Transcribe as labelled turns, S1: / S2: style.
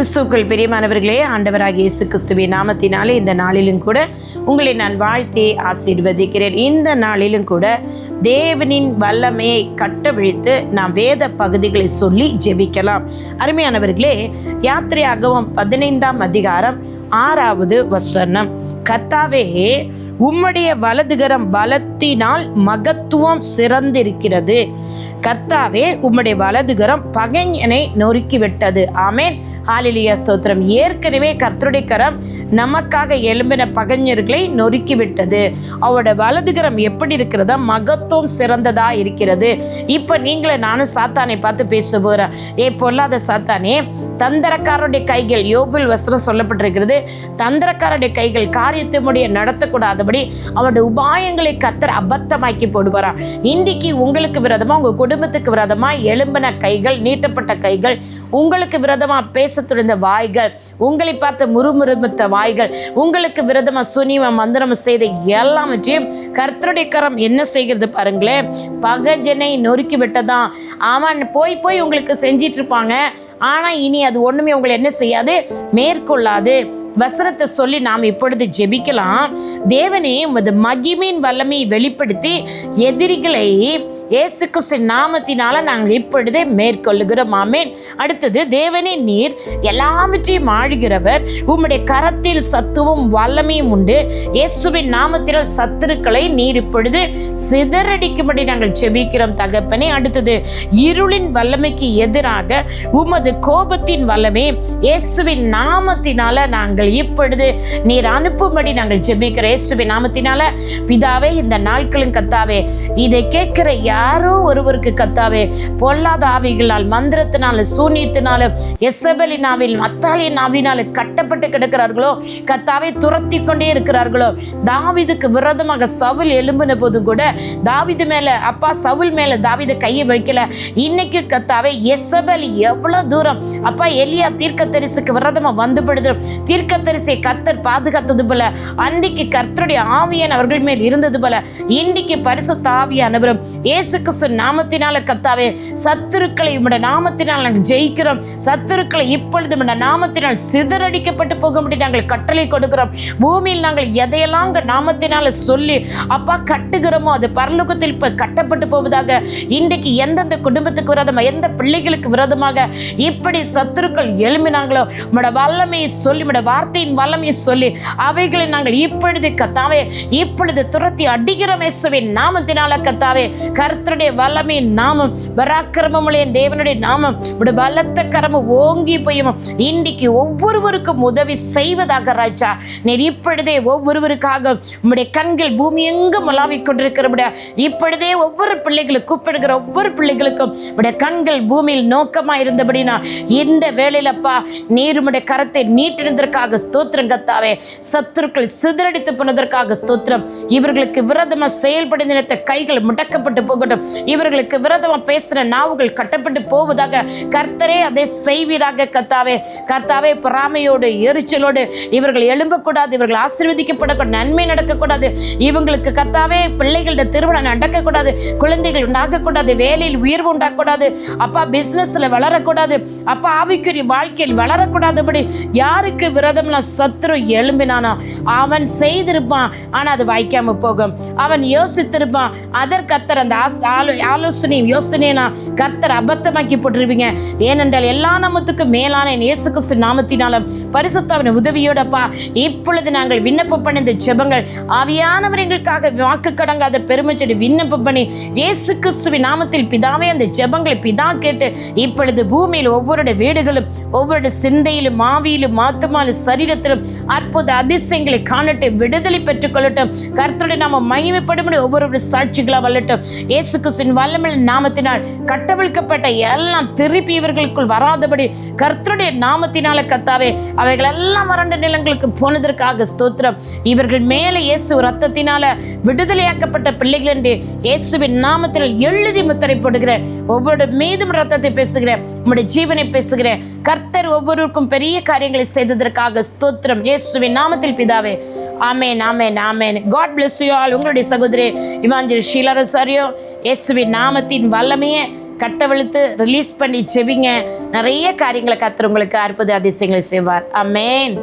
S1: கிறிஸ்துவுக்குள் பிரியமானவர்களே, ஆண்டவராகிய இயேசு கிறிஸ்துவின் நாமத்தினாலே இந்த நாளிலும் கூட உங்களை நான் வாழ்த்தி ஆசீர்வதிக்கிறேன். இந்த நாளிலும் கூட தேவனின் வல்லமையை கட்டவிழ்த்து நாம் வேத பகுதிகளை சொல்லி ஜெபிக்கலாம். அருமையானவர்களே, யாத்திரையாகமம் 15ஆம் அதிகாரம் 6வது வசனம். கர்த்தாவே, உம்முடைய வலதுகரம் பலத்தினால் மகத்துவம் சிறந்திருக்கிறது. கர்த்தாவே, உம்முடைய வலதுகரம் பகைஞனை நொறுக்கிவிட்டது. ஆமேன், ஹல்லேலூயா, ஸ்தோத்திரம். ஏற்கனவே கர்த்தருடைய கரம் நமக்காக எழும்பின பகைஞர்களை நொறுக்கிவிட்டது. அவருடைய வலதுகரம் எப்படி இருக்கிறதா? மகத்துவம் சிறந்ததா இருக்கிறது. இப்போ நீங்களே நானும் சாத்தானை பார்த்து பேச போகிறேன். பொல்லாத சாத்தானே, தந்திரக்காரருடைய கைகள், யோபில் வசனம் சொல்லப்பட்டிருக்கிறது, தந்திரக்காரருடைய கைகள் காரியத்தை முடிய நடத்தக்கூடாதபடி அவருடைய உபாயங்களை கர்த்தர் அபத்தமாக்கி போடுவாராம். இன்றைக்கு உங்களுக்கு விரோதமா, உங்க குடும்பத்துக்கு விரோதமா எழும்பின கைகள், நீட்டப்பட்ட கைகள், உங்களுக்கு விரோதமா பேச துணிந்த வாய்கள், உங்களை பார்த்து முறுமுறுத்த வாய்கள், உங்களுக்கு விரோதமா சுனியம் மந்திரம் செய்த எல்லாவற்றையும் கர்த்தருடைய கரம் என்ன செய்கிறது பாருங்களேன். பகைஞனை நொறுக்கி விட்டதான். அவன் போய் போய் உங்களுக்கு செஞ்சிட்டு இருப்பாங்க. ஆனால் இனி அது ஒன்றுமே உங்களை என்ன செய்யாது, மேற்கொள்ளாது. வசனத்தை சொல்லி நாம் இப்பொழுது ஜெபிக்கலாம். தேவனே, உமது மகிமையின் வல்லமையை வெளிப்படுத்தி எதிரிகளை இயேசு கிறிஸ்துவின் நாமத்தினால நாங்கள் இப்பொழுதே மேற்கொள்ளுகிறோம். ஆமென். அடுத்தது, தேவனே, நீர் எல்லாவற்றையும் ஆளுகிறவர். உம்முடைய கரத்தில் சத்துவம் வல்லமையும் உண்டு. இயேசுவின் நாமத்தினால் சத்துருக்களை நீர் இப்பொழுது சிதறடிக்கும்படி நாங்கள் ஜெபிக்கிறோம் தகப்பனே. அடுத்தது, இருளின் வல்லமைக்கு எதிராக உமது கோபத்தின் வல்லமை இயேசுவின் நாமத்தினால நாங்கள் இப்பொழுது நீர் அனுப்பும்படி நாங்கள் ஜெபிக்கிறோம் இயேசுவின் நாமத்தினால. பிதாவே, இந்த நாட்களின் கர்த்தாவே, இதை கேட்கிற யாரோ ஒருவருக்கு கர்த்தாவே, பொல்லாத ஆவிகளால், மந்திரத்தினால, சூனியத்தினால, எசபெலின் ஆவியில், அத்தாலியின் ஆவியினால கட்டப்பட்டு கிடக்கிறார்களோ கர்த்தாவே, துரத்தி கொண்டே இருக்கிறார்களோ. தாவீதுக்கு விரோதமாக சவுல் எழும்பின போது கூட தாவீது மேல, அப்பா சவுல் மேல தாவீது கையை வைக்கல. இன்னைக்கு கர்த்தாவே, எசபெல் எவ்வளவு தூரம் அப்பா எலியா தீர்க்கதரிசிக்கு விரோதமா வந்து படுது. தீர்க்கதரிசியை கர்த்தர் பாதுகாத்தது போல, அன்றைக்கு கர்த்தருடைய ஆவியான் அவர்கள் மேல் இருந்தது போல, இன்றைக்கு பரிசுத்த ஆவியானவரும் இயேசு கிறிஸ்து நாமத்தினால கர்த்தாவே, சத்துருக்களை உம்முடைய நாமத்தினால் நாங்கள் ஜெயிக்கிறோம். சத்துருக்களை இப்பொழுது உம்முடைய நாமத்தினால் சிதறடிக்கப்பட்டு போகும்படி நாங்கள் கட்டளை கொடுக்கிறோம். பூமியில் நாங்கள் எதையெல்லாம் நாமத்தினால சொல்லி அப்பா கட்டுகிறோமோ அது பரலோகத்தில் இப்ப கட்டப்பட்டு போவதாக. இன்றைக்கு எந்தெந்த குடும்பத்துக்கு விரோதமாக, எந்த பிள்ளைகளுக்கு விரோதமாக இப்படி சத்துருக்கள் எழும்பினாங்களோ, உம்முடைய வல்லமையை சொல்லி, உம்முடைய வார்த்தையின் வல்லமையை சொல்லி அவைகளை நாங்கள் இப்பொழுது கர்த்தாவே, இப்பொழுது துரத்தி அடிக்கிறோம் இயேசுவின் நாமத்தினால கர்த்தாவே. கர்த்தருடைய வல்லமையின் நாமம், பராக்கிரமமுடைய தேவனுடைய நாமம், உம்முடைய பலத்த கரமும் ஓங்கி போயும் இன்றைக்கு ஒவ்வொருவருக்கும் உதவி செய்வதாக ராஜா. நீர் இப்பொழுதே ஒவ்வொருவருக்காக உம்முடைய கண்கள் பூமி எங்கும் உலாவிக் கொண்டிருக்கிறபடியா, இப்பொழுதே ஒவ்வொரு பிள்ளைகளுக்கு கூப்பிடுகிற ஒவ்வொரு பிள்ளைகளுக்கும் உடைய கண்கள் பூமியில் நோக்கமா இருந்தபடினா இந்த வேளையிலப்பா நீர் உம்முடைய கரத்தை நீட்டினதற்காக ஸ்தோத்திரம் கர்த்தாவே. சத்துருக்கள் சிதறடித்து போனதற்காக ஸ்தோத்திரம். இவர்களுக்கு விரோதமா செயல்பட நினைத்த கைகள் முடக்கப்பட்டு போகட்டும். இவர்களுக்கு விரோதமா பேசுற நாவுகள் கட்டப்பட்டு போவதாக கர்த்தரே அதை செய்வீராக கர்த்தாவே. கர்த்தாவே, பொறாமையோடு எரிச்சலோடு இவர்கள் எழும்பக்கூடாது. இவர்கள் ஆசீர்வதிக்கப்படக்கூடாது. நன்மை நடக்கக்கூடாது. இவங்களுக்கு கர்த்தாவே, பிள்ளைகளோட திருமணம் நடக்கக்கூடாது. குழந்தைகள் உண்டாகக்கூடாது. வேலையில் உயர்வு உண்டாகக்கூடாது. அப்பா, பிசினஸ்ல வளரக்கூடாது. அப்பா, ஆவிக்குரிய வாழ்க்கையில் வளரக்கூடாதுபடி யாருக்கு விரோதம்னா சத்துரு எழும்பினானோ அவன் செய்திருப்பான். ஆனா அது வாய்க்காம போகும். அவன் யோசித்திருப்பான். அதற்கு கர்த்தர் அந்த ஆலோசனையும் யோசனையை கர்த்தர் அபத்தமாக்கி போட்டிருப்பீங்க. ஏனென்றால் எல்லா நாமத்துக்கும் மேலான இயேசு கிறிஸ்து நாமத்தினாலும் பரிசுத்தாவின் உதவியோடப்பா இப்பொழுது நாங்கள் விண்ணப்பம் பண்ணி இந்த ஜெபங்கள் ஆவியானவர் எங்களுக்காக வாக்கு கடங்காத பெருமை சொல்லி விண்ணப்பம் பண்ணி இயேசு கிறிஸ்துவின் நாமத்தில் பிதாவே, அந்த ஜெபங்களை பிதா கேட்டு இப்பொழுது பூமியில் ஒவ்வொருடைய வீடுகளும், ஒவ்வொரு சிந்தையிலும், ஆவியிலும், ஆத்துமாவிலும், சரீரத்திலும் அற்புத அதிசயங்களை காணட்டு, விடுதலை பெற்றுக் கொள்ளட்டும். கர்த்தருடைய நாமம் மகிமைப்படும் ஒவ்வொரு சாட்சிகளாக வல்லட்டும். இயேசு கிறிஸ்துவின் வல்லமையின் நாமத்தினால் கட்டவிழ்க்கப்பட்ட எல்லாம் திருப்பி இவர்களுக்குள் வராதபடி கர்த்தருடைய நாமத்தினால கர்த்தாவே, அவைகள் எல்லாம் வறண்ட நிலங்களுக்கு போனதற்காக ஸ்தோத்திரம். இவர்கள் மேலே இயேசு ரத்தத்தினால விடுதலையாக்கப்பட்ட பிள்ளைகள் என்று இயேசுவின் நாமத்தில் எழுதி முத்திரை போடுகிறேன். ஒவ்வொரு மீதும் ரத்தத்தை பேசுகிறேன், உம்முடைய ஜீவனை பேசுகிறேன். கர்த்தர் ஒவ்வொருவருக்கும் பெரிய காரியங்களை செய்ததற்காக ஸ்தோத்திரம் இயேசுவின் நாமத்தில் பிதாவே. ஆமென், ஆமென், ஆமென். God bless you all. உங்களுடைய சகோதரி இவாஞ்சலிஸ்ட் ஷீலா ரொசாரியோ. இயேசுவின் நாமத்தின் வல்லமையே கட்டவிழுத்து ரிலீஸ் பண்ணி செவிங்க. நிறைய காரியங்களை கர்த்தர் உங்களுக்கு அற்புத அதிசயங்களை செய்வார். ஆமென்.